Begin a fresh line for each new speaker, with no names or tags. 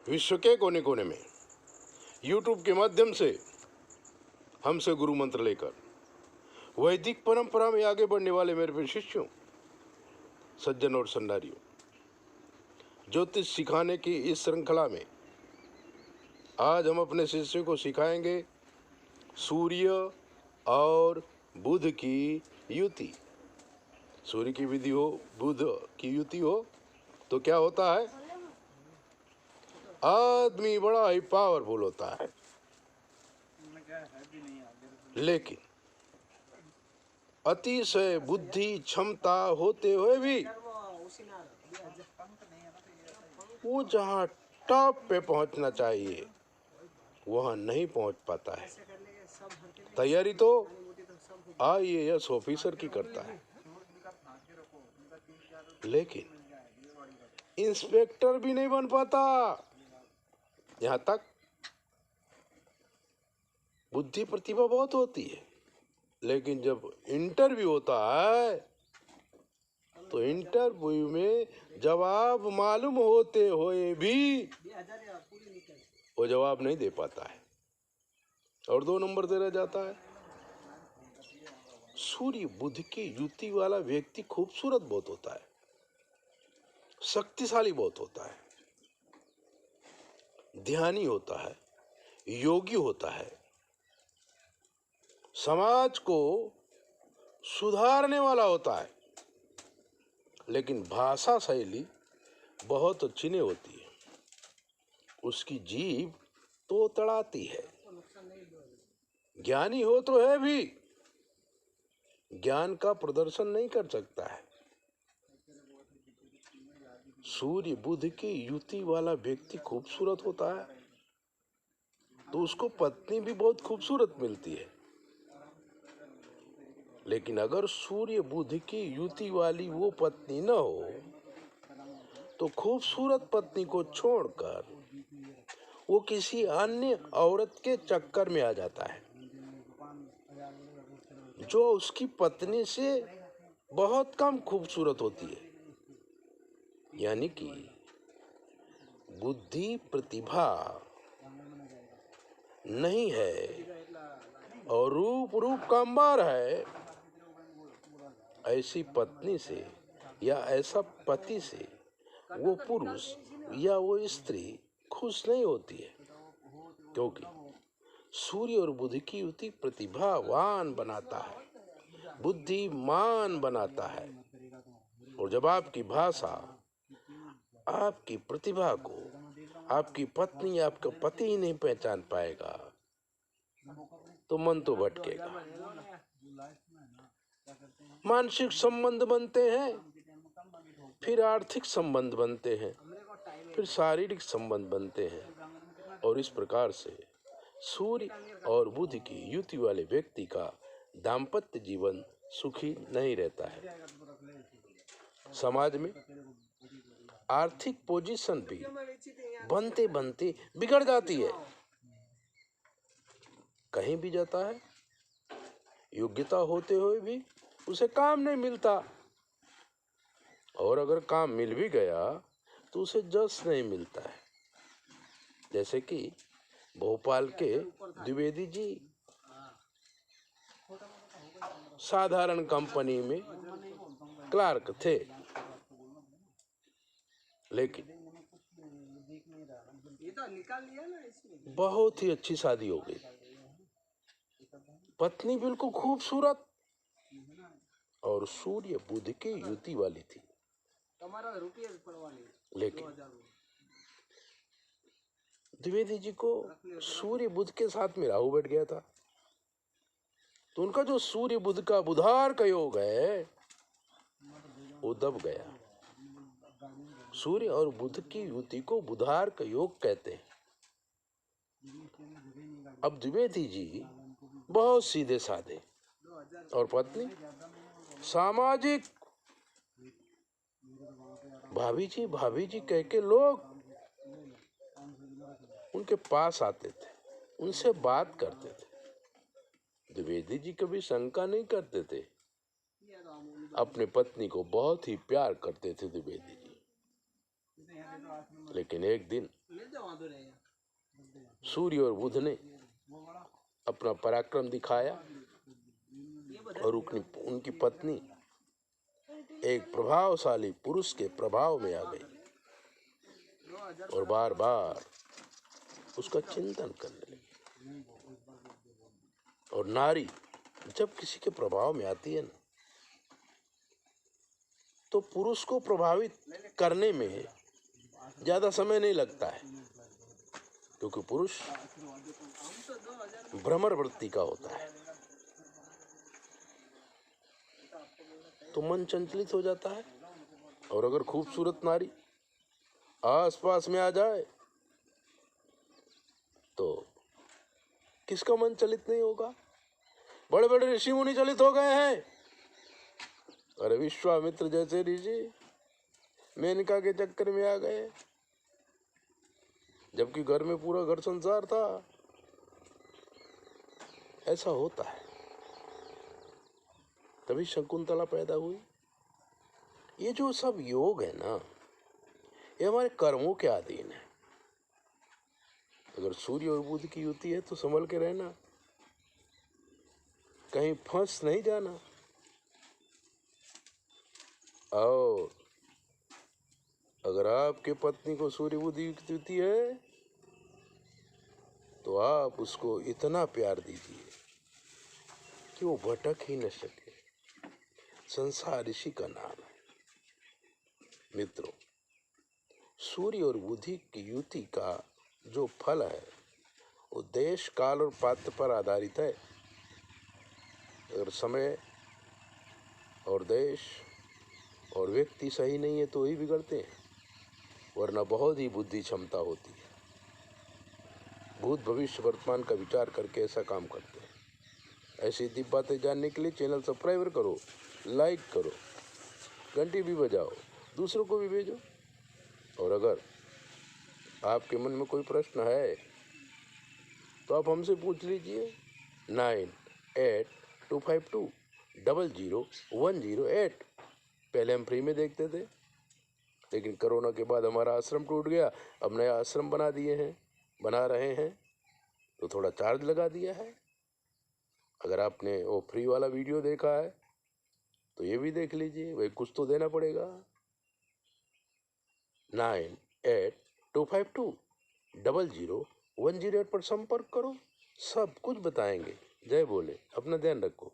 विश्व के कोने कोने में यूट्यूब के माध्यम से हमसे गुरु मंत्र लेकर वैदिक परंपरा में आगे बढ़ने वाले मेरे प्रिय शिष्यों, सज्जन और संडारियों, ज्योतिष सिखाने की इस श्रृंखला में आज हम अपने शिष्यों को सिखाएंगे सूर्य और बुध की युति। सूर्य की विधि हो, बुध की युति हो तो क्या होता है? आदमी बड़ा ही पावरफुल होता है, लेकिन अतिशय बुद्धि क्षमता होते हुए भी वो जहाँ टॉप पे पहुंचना चाहिए वहां नहीं पहुंच पाता है। तैयारी तो IAS ऑफिसर की करता है, लेकिन इंस्पेक्टर भी नहीं बन पाता। यहाँ तक बुद्धि प्रतिभा बहुत होती है, लेकिन जब इंटरव्यू होता है तो इंटरव्यू में जवाब मालूम होते हुए भी वो जवाब नहीं दे पाता है और 2 नंबर दे रह जाता है। सूर्य बुध की युति वाला व्यक्ति खूबसूरत बहुत होता है, शक्तिशाली बहुत होता है, ध्यानी होता है, योगी होता है, समाज को सुधारने वाला होता है, लेकिन भाषा शैली बहुत अच्छी नहीं होती है। उसकी जीभ तो तड़ाती है। ज्ञानी हो तो है भी ज्ञान का प्रदर्शन नहीं कर सकता है। सूर्य बुध की युति वाला व्यक्ति खूबसूरत होता है तो उसको पत्नी भी बहुत खूबसूरत मिलती है, लेकिन अगर सूर्य बुध की युति वाली वो पत्नी न हो तो खूबसूरत पत्नी को छोड़कर वो किसी अन्य औरत के चक्कर में आ जाता है जो उसकी पत्नी से बहुत कम खूबसूरत होती है। यानी कि बुद्धि प्रतिभा नहीं है और रूप का अंबार है, ऐसी पत्नी से या ऐसा पति से वो पुरुष या वो स्त्री खुश नहीं होती है, क्योंकि सूर्य और बुध की युति प्रतिभावान बनाता है, बुद्धिमान बनाता है। और जब आपकी भाषा आपकी प्रतिभा को आपकी पत्नी आपका पति ही नहीं पहचान पाएगा तो मन तो भटकेगा। मानसिक संबंध बनते हैं, फिर आर्थिक संबंध बनते हैं, फिर शारीरिक संबंध बनते हैं, और इस प्रकार से सूर्य और बुध की युति वाले व्यक्ति का दाम्पत्य जीवन सुखी नहीं रहता है। समाज में आर्थिक पोजीशन भी बनते बनते बिगड़ जाती है। कहीं भी जाता है, योग्यता होते हुए भी उसे काम नहीं मिलता, और अगर काम मिल भी गया तो उसे जस नहीं मिलता है। जैसे कि भोपाल के द्विवेदी जी साधारण कंपनी में क्लार्क थे, लेकिन बहुत ही अच्छी शादी हो गई, पत्नी बिल्कुल खूबसूरत और सूर्य बुध की युति वाली थी, लेकिन द्विवेदी जी को सूर्य बुध के साथ में राहु बैठ गया था, तो उनका जो सूर्य बुध का बुधार का योग है वो दब गया। सूर्य और बुध की युति को बुधार का योग कहते हैं। अब द्विवेदी जी बहुत सीधे साधे और पत्नी सामाजिक, भाभी जी कह के लोग उनके पास आते थे, उनसे बात करते थे। द्विवेदी जी कभी शंका नहीं करते थे, अपने पत्नी को बहुत ही प्यार करते थे द्विवेदी जी। लेकिन एक दिन सूर्य और बुध ने अपना पराक्रम दिखाया और उनकी पत्नी एक प्रभावशाली पुरुष के प्रभाव में आ गई और बार बार उसका चिंतन करने लगी। और नारी जब किसी के प्रभाव में आती है ना, तो पुरुष को प्रभावित करने में ज्यादा समय नहीं लगता है, क्योंकि पुरुष भ्रमर वृत्ति का होता है, तो मन चंचलित हो जाता है। और अगर खूबसूरत नारी आसपास में आ जाए तो किसका मन चलित नहीं होगा। बड़े बड़े ऋषि मुनि चलित हो गए हैं। अरे विश्वामित्र जैसे ऋषि मेनका के चक्कर में आ गए, जबकि घर में पूरा घर संसार था। ऐसा होता है, तभी शकुंतला पैदा हुई। ये जो सब योग है ना, ये हमारे कर्मों के अधीन है। अगर सूर्य और बुध की युति है तो संभल के रहना, कहीं फंस नहीं जाना। और अगर आपके पत्नी को सूर्य बुध की युति है तो आप उसको इतना प्यार दीजिए कि वो भटक ही न सके। संसार ऋषि का नाम है। मित्रों, सूर्य और बुधि की युति का जो फल है वो देश, काल और पात्र पर आधारित है। अगर समय और देश और व्यक्ति सही नहीं है तो ही बिगड़ते हैं, वरना बहुत ही बुद्धि क्षमता होती है। भूत भविष्य वर्तमान का विचार करके ऐसा काम करते हैं। ऐसी दिव्य बातें जानने के लिए चैनल सब्सक्राइब करो, लाइक करो, घंटी भी बजाओ, दूसरों को भी भेजो। और अगर आपके मन में कोई प्रश्न है तो आप हमसे पूछ लीजिए। 9825200108। पहले हम फ्री में देखते थे, लेकिन कोरोना के बाद हमारा आश्रम टूट गया। अब नया आश्रम बना रहे हैं तो थोड़ा चार्ज लगा दिया है। अगर आपने वो फ्री वाला वीडियो देखा है तो ये भी देख लीजिए, भाई कुछ तो देना पड़ेगा। 9825200108 पर संपर्क करो, सब कुछ बताएंगे। जय बोले, अपना ध्यान रखो।